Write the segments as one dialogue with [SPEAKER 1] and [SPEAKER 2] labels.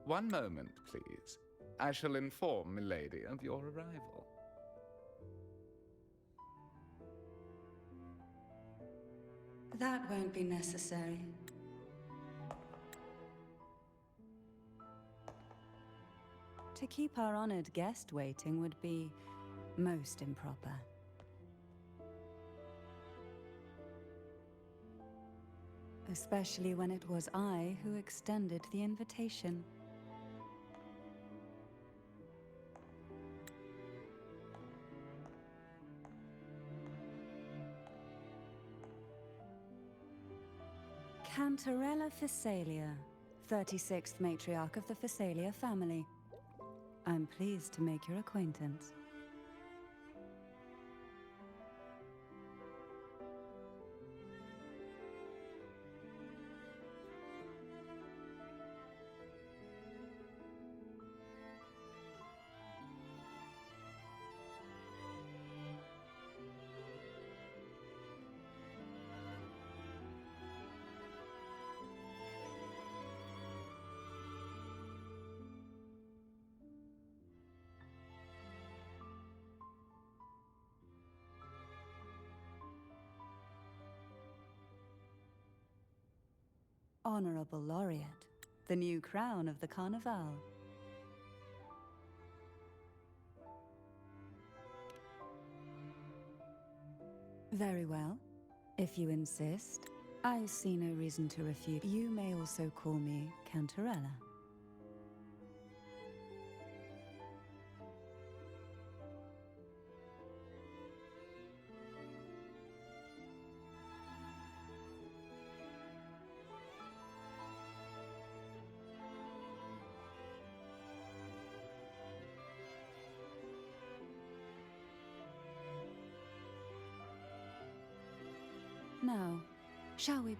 [SPEAKER 1] One moment, please. I shall inform milady of your arrival.
[SPEAKER 2] That won't be necessary. To keep our honored guest waiting would be most improper. Especially when it was I who extended the invitation. Cantarella Phasalia, 36th matriarch of the Phasalia family. I'm pleased to make your acquaintance. Honorable Laureate, the new crown of the Carnival. Very well. If you insist, I see no reason to refuse. You may also call me Cantarella. Now, shall we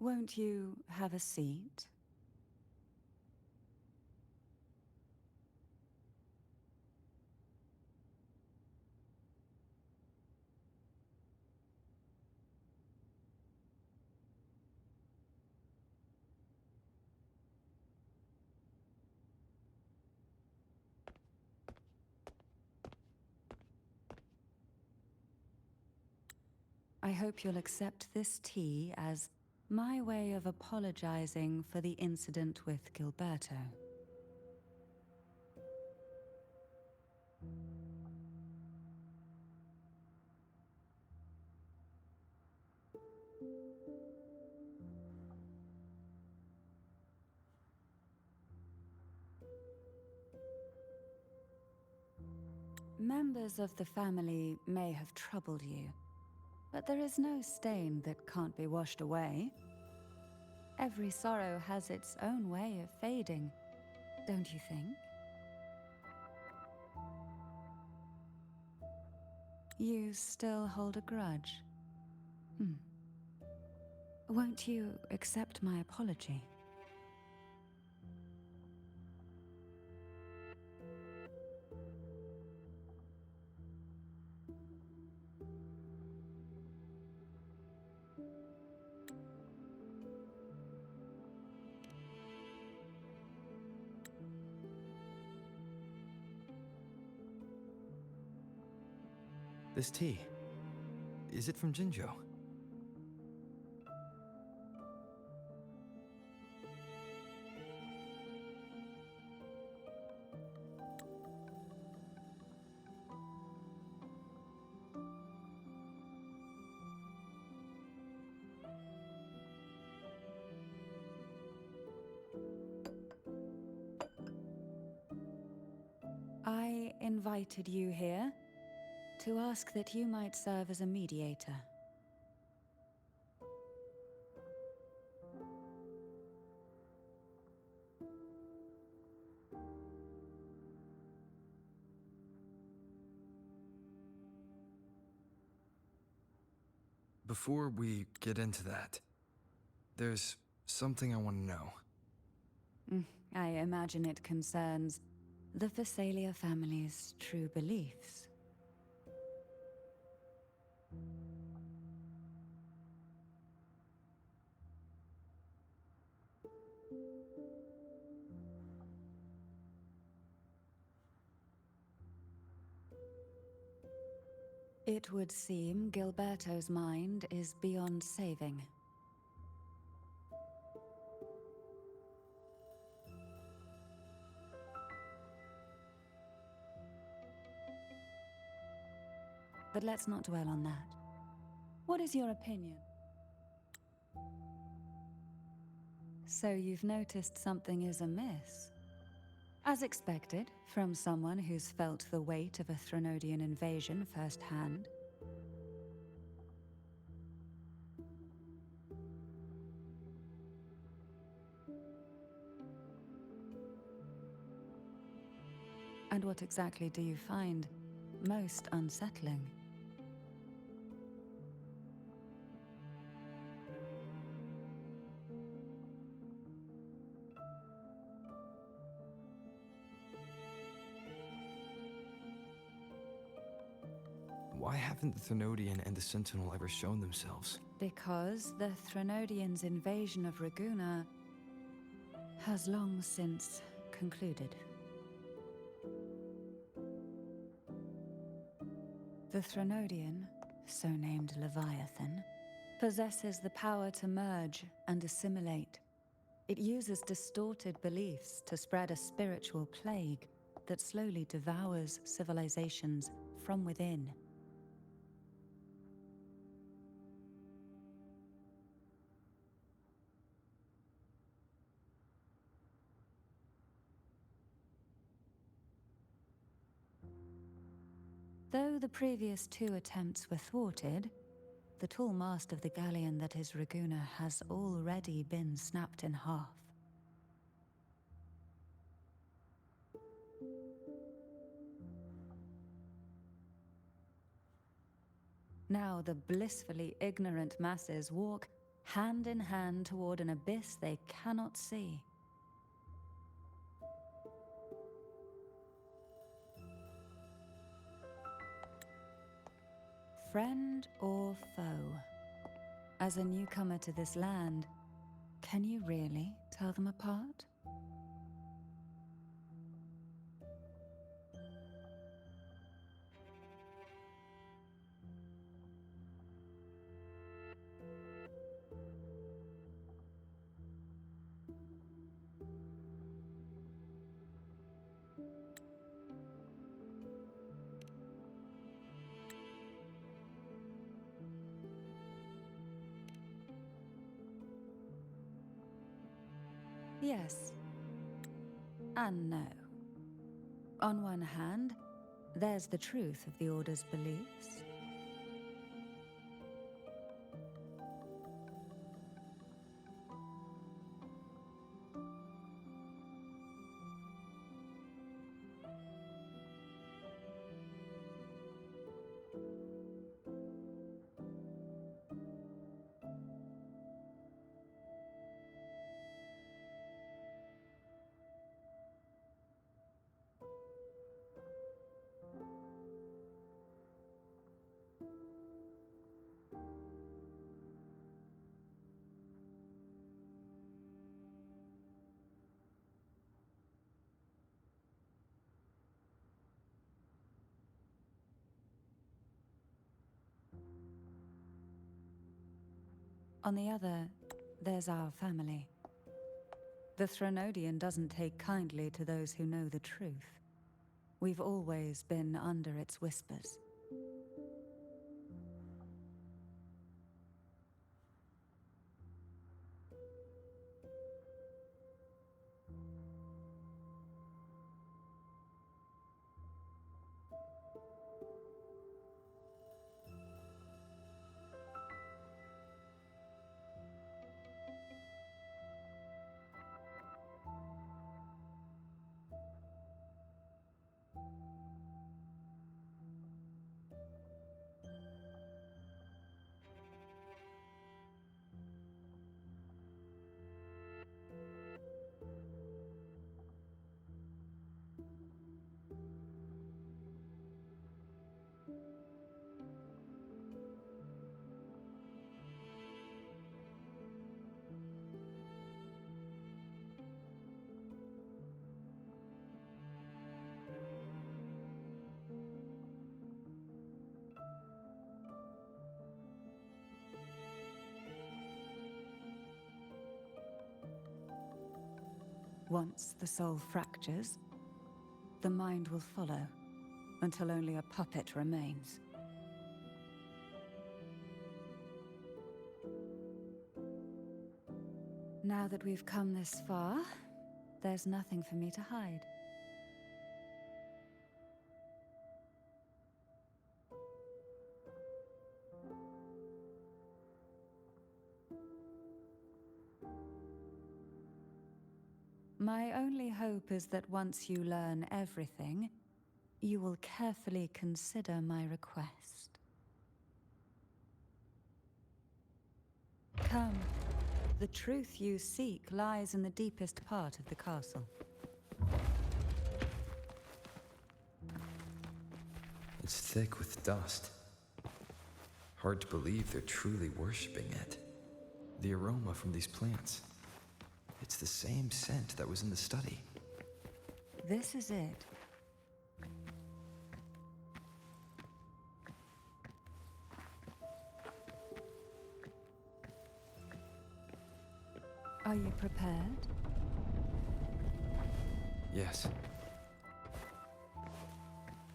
[SPEAKER 2] Won't you have a seat? I hope you'll accept this tea as my way of apologizing for the incident with Gilberto. Members of the family may have troubled you, but there is no stain that can't be washed away. Every sorrow has its own way of fading, don't you think? You still hold a grudge? Won't you accept my apology?
[SPEAKER 3] This tea, is it from Jinzhou?
[SPEAKER 2] I invited you here to ask that you might serve as a mediator.
[SPEAKER 3] Before we get into that, there's something I want to know.
[SPEAKER 2] I imagine it concerns the Phasalia family's true beliefs. It would seem Gilberto's mind is beyond saving. But let's not dwell on that. What is your opinion? So you've noticed something is amiss? As expected, from someone who's felt the weight of a Threnodian invasion firsthand. And what exactly do you find most unsettling?
[SPEAKER 3] Why haven't the Thenodian and the Sentinel ever shown themselves?
[SPEAKER 2] Because the Threnodians' invasion of Ragunna has long since concluded. The Threnodian, so named Leviathan, possesses the power to merge and assimilate. It uses distorted beliefs to spread a spiritual plague that slowly devours civilizations from within. Though the previous two attempts were thwarted, the tall mast of the galleon that is Ragunna has already been snapped in half. Now the blissfully ignorant masses walk hand in hand toward an abyss they cannot see. Friend or foe? As a newcomer to this land, can you really tell them apart? Yes. And no. On one hand, there's the truth of the Order's beliefs. On the other, there's our family. The Threnodian doesn't take kindly to those who know the truth. We've always been under its whispers. Once the soul fractures, the mind will follow, until only a puppet remains. Now that we've come this far, there's nothing for me to hide. My only hope is that once you learn everything, you will carefully consider my request. Come. The truth you seek lies in the deepest part of the castle.
[SPEAKER 3] It's thick with dust. Hard to believe they're truly worshipping it. The aroma from these plants. It's the same scent that was in the study.
[SPEAKER 2] This is it. Are you prepared?
[SPEAKER 3] Yes.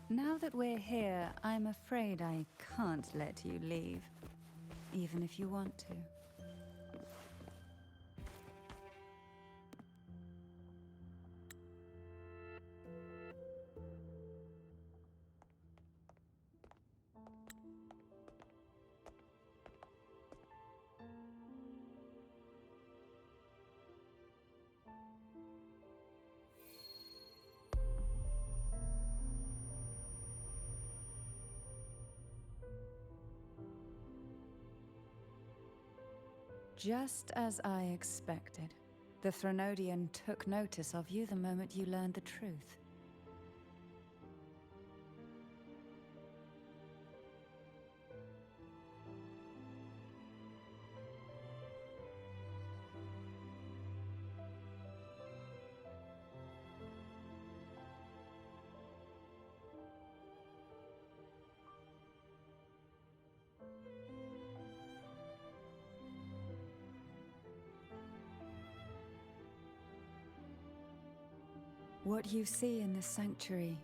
[SPEAKER 2] Now that we're here, I'm afraid I can't let you leave, even if you want to. Just as I expected, the Threnodian took notice of you the moment you learned the truth. What you see in the sanctuary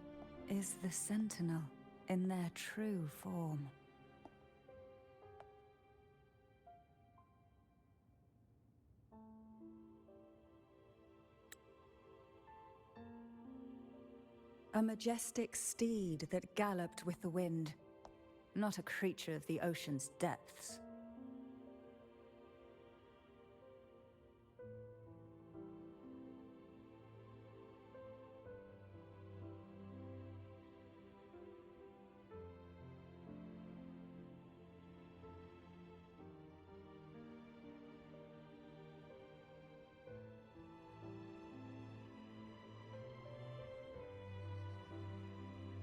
[SPEAKER 2] is the Sentinel in their true form. A majestic steed that galloped with the wind, not a creature of the ocean's depths.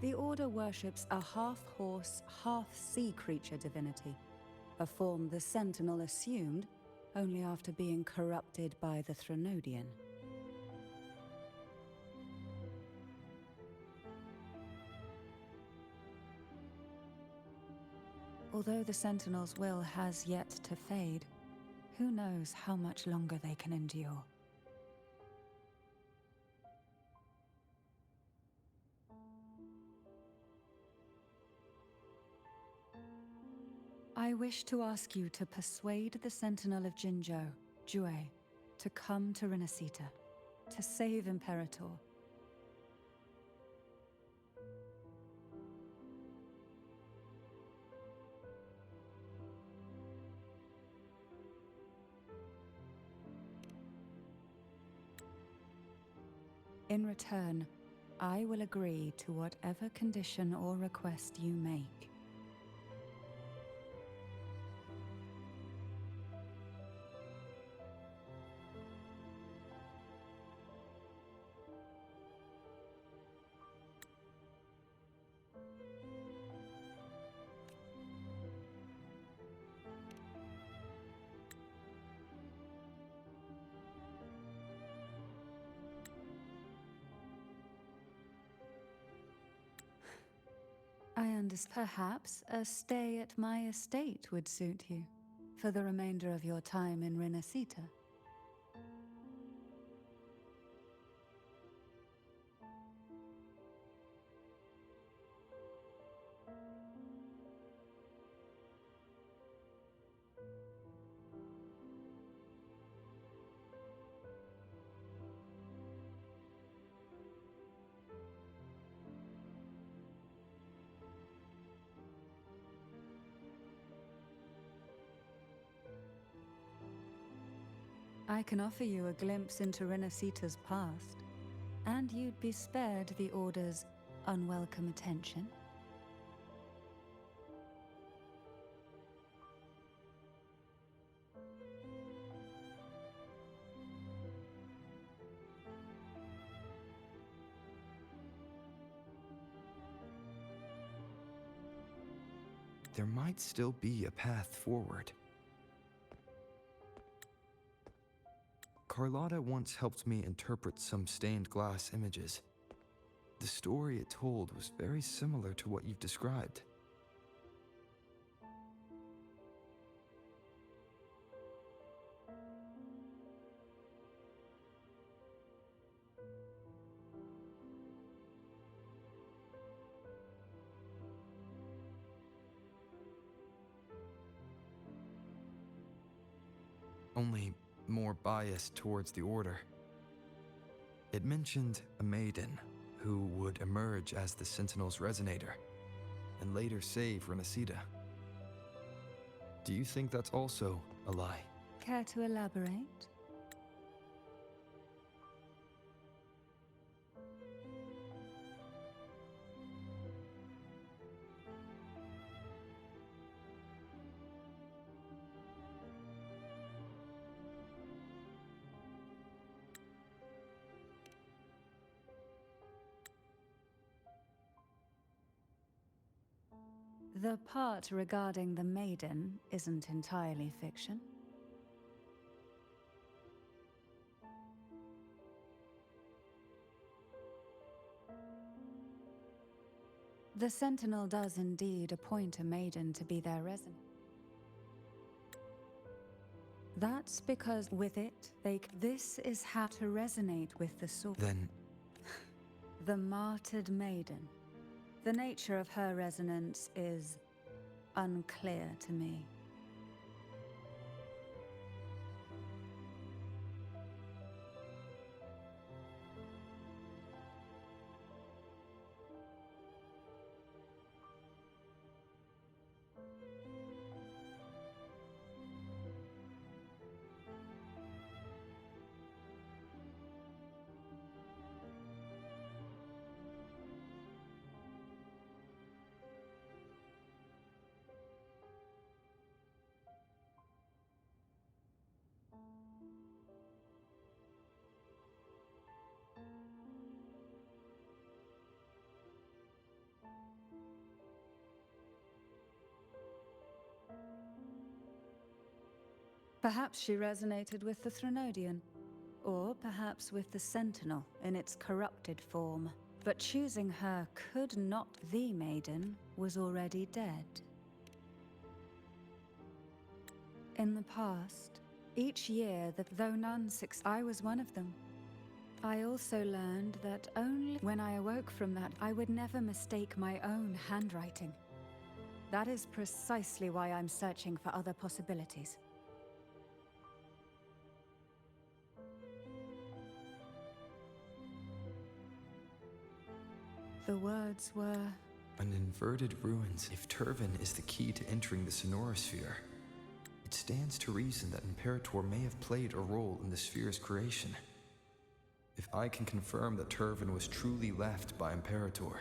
[SPEAKER 2] The Order worships a half-horse, half-sea creature divinity, a form the Sentinel assumed only after being corrupted by the Threnodian. Although the Sentinel's will has yet to fade, who knows how much longer they can endure. I wish to ask you to persuade the Sentinel of Jinzhou, Jue, to come to Renacita, to save Imperator. In return, I will agree to whatever condition or request you make. I understand. Perhaps a stay at my estate would suit you, for the remainder of your time in Renacita. I can offer you a glimpse into Renacita's past, and you'd be spared the Order's unwelcome attention.
[SPEAKER 3] There might still be a path forward. Carlotta once helped me interpret some stained glass images. The story it told was very similar to what you've described. Only more biased towards the Order. It mentioned a maiden who would emerge as the Sentinel's resonator and later save Renacita. Do you think that's also a lie?
[SPEAKER 2] Care to elaborate? The part regarding the maiden isn't entirely fiction. The Sentinel does indeed appoint a maiden to be their resident. That's because with it, this is how to resonate with the source.
[SPEAKER 3] Then
[SPEAKER 2] The martyred maiden. The nature of her resonance is unclear to me. Perhaps she resonated with the Threnodian, or perhaps with the Sentinel in its corrupted form. But choosing her could not. The maiden was already dead. In the past, each year that though none I was one of them. I also learned that only when I awoke from that, I would never mistake my own handwriting. That is precisely why I'm searching for other possibilities. The words were...
[SPEAKER 3] an inverted ruins. If Turvan is the key to entering the Sonorosphere, it stands to reason that Imperator may have played a role in the sphere's creation. If I can confirm that Turvan was truly left by Imperator,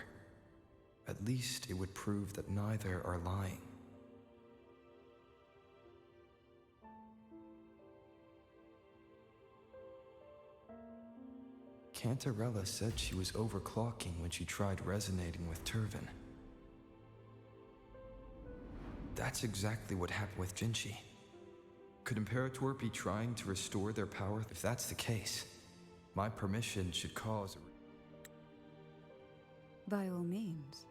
[SPEAKER 3] at least it would prove that neither are lying. Cantarella said she was overclocking when she tried resonating with Turvan. That's exactly what happened with Jinchi. Could Imperator be trying to restore their power? If that's the case, my permission should cause a...
[SPEAKER 2] By all means.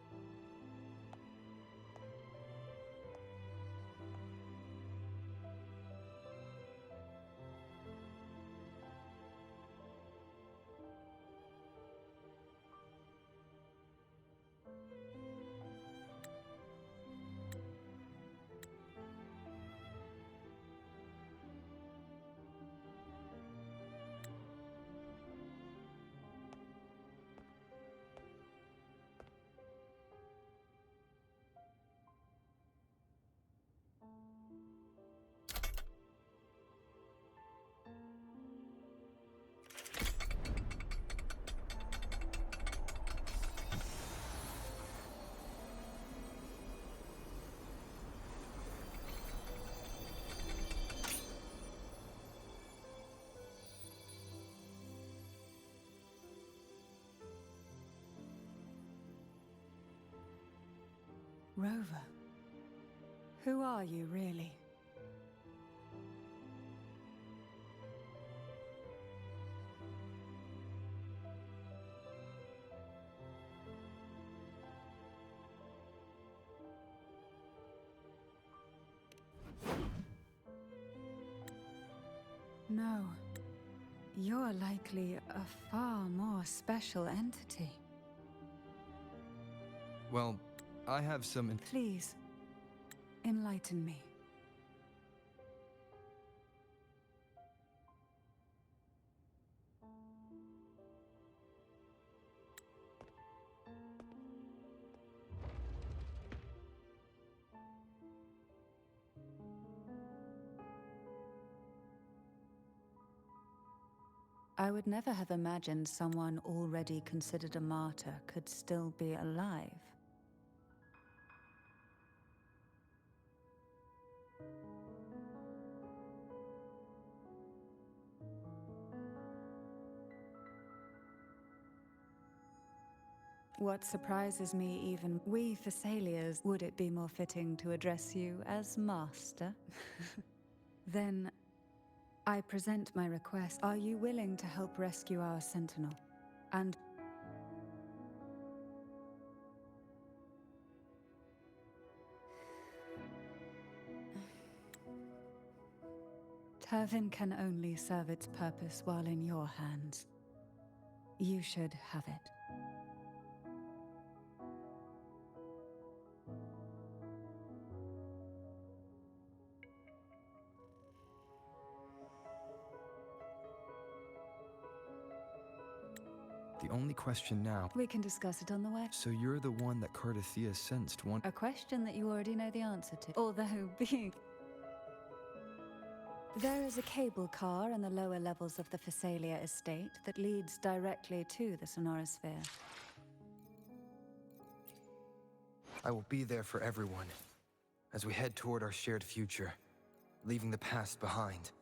[SPEAKER 2] Rover, who are you really? No. You're likely a far more special entity.
[SPEAKER 3] Well, I have some...
[SPEAKER 2] Please, enlighten me. I would never have imagined someone already considered a martyr could still be alive. What surprises me even, we Thessalians, would it be more fitting to address you as Master? Then, I present my request. Are you willing to help rescue our sentinel? And... Turvin can only serve its purpose while in your hands. You should have it.
[SPEAKER 3] The only question now...
[SPEAKER 2] We can discuss it on the way.
[SPEAKER 3] So you're the one that Cardathia sensed one...
[SPEAKER 2] A question that you already know the answer to. Although, being... There is a cable car in the lower levels of the Thessalia estate that leads directly to the Sonorosphere.
[SPEAKER 3] I will be there for everyone, as we head toward our shared future, leaving the past behind.